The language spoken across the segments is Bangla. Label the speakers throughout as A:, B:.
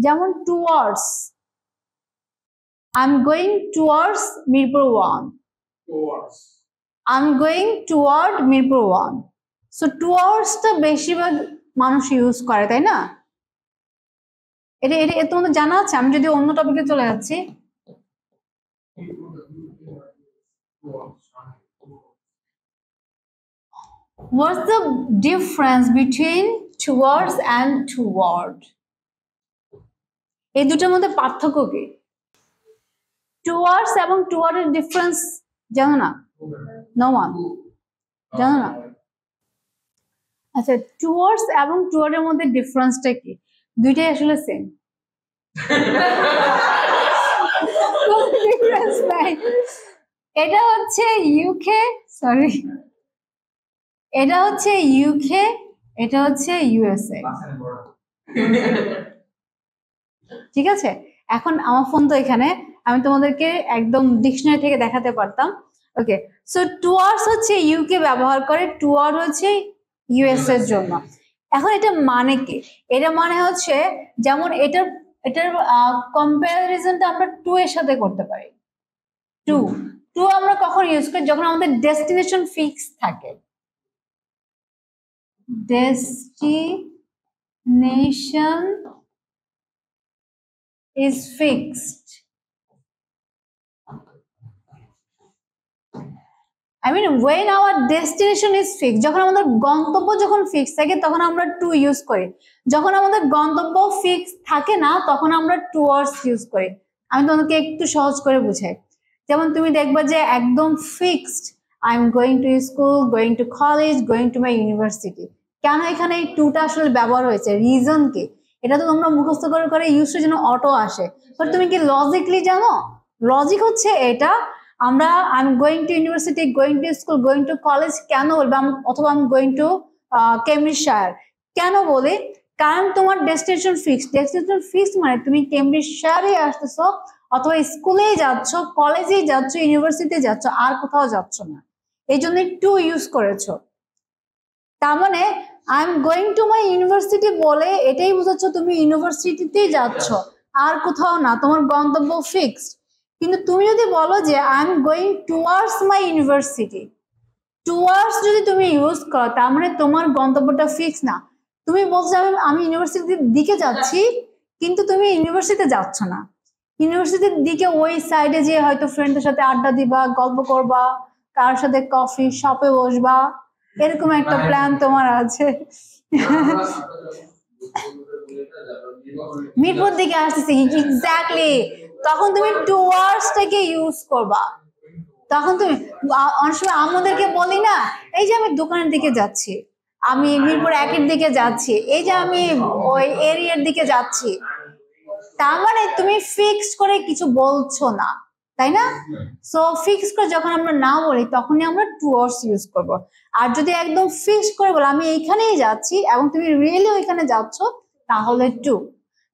A: যেমন towards, I'm going towards Mirpur 1.
B: Towards.
A: I'm going toward Mirpur 1. So towards টা বেশিরভাগ মানুষ ইউজ করে, তাই না? এটা তোমাদের জানা আছে? আমি যদি অন্য টপিকে চলে যাচ্ছি, what's the difference between towards and toward? এই দুটোর মধ্যে পার্থক্য কি? towards এবং toward এর ডিফারেন্স জানো না? No one জানো না? আচ্ছা, towards এবং toward এর মধ্যে ডিফারেন্সটা কি? দুইটাই আসলে সেম। এটা হচ্ছে ইউকে, সরি, এটা হচ্ছে ইউকে, এটা হচ্ছে ইউএসএ। ঠিক আছে, এখন আমার ফোন তো এখানে, আমি তোমাদেরকে একদম ডিকশনারি থেকে দেখাতে পারতাম। ওকে, সো টুয়ার্ডস হচ্ছে ইউকে ব্যবহার করে, টুয়ার্ড হচ্ছে ইউএস এর জন্য। এখন এটা মানে কি? এটা মানে হচ্ছে যেমন এটার কম্পারিজনটা আমরা টু এর সাথে করতে পারি। টু আমরা কখন ইউজ করি? যখন আমাদের ডেস্টিনেশন ফিক্স থাকে। Destination is fixed. I mean when our destination is fixed, যখন আমাদের গন্তব্য যখন ফিক্স থাকে তখন আমরা টু ইউজ করি। যখন আমাদের গন্তব্য ফিক্স থাকে না তখন আমরা টুয়ার্ডস ইউজ করি। আমি তোমাদেরকে একটু সহজ করে বুঝাই। যেমন তুমি দেখবা যে একদম fixed, I am going to school, going to college, going to my university. কেন এখানে এই টুটা আসলে ব্যবহার হয়েছে? রিজন কি? এটা তো তোমরা মুখস্থ করে ইউজের জন্য অটো আসে, বাট তুমি কি লজিকলি জানো? লজিক হচ্ছে এটা, আমরা I am going to university, going to school, going to college কেন বলবো? অথবা I am going to Cambridgeshire কেন বলি? কারণ তোমার ডেস্টিনেশন ফিক্সড। ডেস্টিনেশন ফিক্সড মানে তুমি কেমব্রিজশায়ারে আসতেছো, অথবা স্কুলেই যাচ্ছ, কলেজেই যাচ্ছ, ইউনিভার্সিটি যাচ্ছ, আর কোথাও যাচ্ছ না। এই জন্য টু ইউজ করেছো। তার মানে I am going to my university বলে এটাই বোঝাচ্ছ তুমি ইউনিভার্সিটিতেই যাচ্ছ, আর কোথাও না, তোমার গন্তব্য ফিক্সড। কিন্তু তুমি যদি বলো যে I am going towards my university, towards যদি তুমি ইউজ করো তার মানে তোমার গন্তব্যটা ফিক্স না। তুমি বলছো আমি ইউনিভার্সিটির দিকে যাচ্ছি, কিন্তু তুমি ইউনিভার্সিটিতে যাচ্ছ না। ইউনিভার্সিটির দিকে ওই সাইডে যে হয়তো ফ্রেন্ডের সাথে আড্ডা দিবা, গল্প করবা, কার সাথে কফি শপে বসবা, এরকম একটা প্ল্যান তোমার আছে। মিরপুর দিকে আসতেছি, এক্স্যাক্টলি, তখন তুমি টুয়ার্ডসটাকে ইউজ করবা। তখন তুমি অনেক সময় আমাদেরকে বলি না, এই যে আমি দোকানের দিকে যাচ্ছি, আমি মিরপুর একের দিকে যাচ্ছি, এই যে আমি ওই এরিয়ার দিকে যাচ্ছি, তার মানে তুমি ফিক্স করে কিছু বলছো না, তাই না? সো ফিক্স করে যখন আমরা না বলি তখনই আমরা টুয়ার্ডস ইউজ করব। আর যদি একদম ফিক্স করে বলো আমি এইখানেই যাচ্ছি এবং তুমি রিয়েলি ওইখানে যাচ্ছ, তাহলে টু।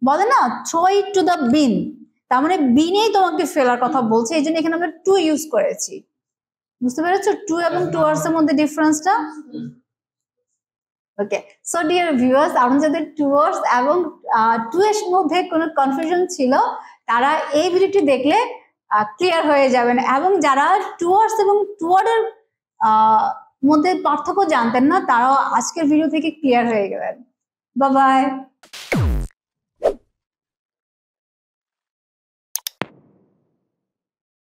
A: বলে না থ্রো ইট টু দ্য বিন, তার মানে বিনেই তোমাকে ফেলার কথা বলছে, এই জন্য এখানে আমরা টু ইউজ করেছি। বুঝতে পেরেছো টু এবং টুয়ার্ডস এর মধ্যে ডিফারেন্সটা? ওকে, সো ডিয়ার ভিউয়ার্স, আপনাদের টুয়ার্ডস এবং টু এর মধ্যে কোনো কনফিউশন ছিল তারা এই ভিডিওটি দেখলে ক্লিয়ার হয়ে যাবেন, এবং যারা টুয়ার্ডস এবং টুয়ার্ডের মধ্যে পার্থক্য জানতেন না তারাও আজকের ভিডিও থেকে ক্লিয়ার হয়ে গেলেন। Bye bye.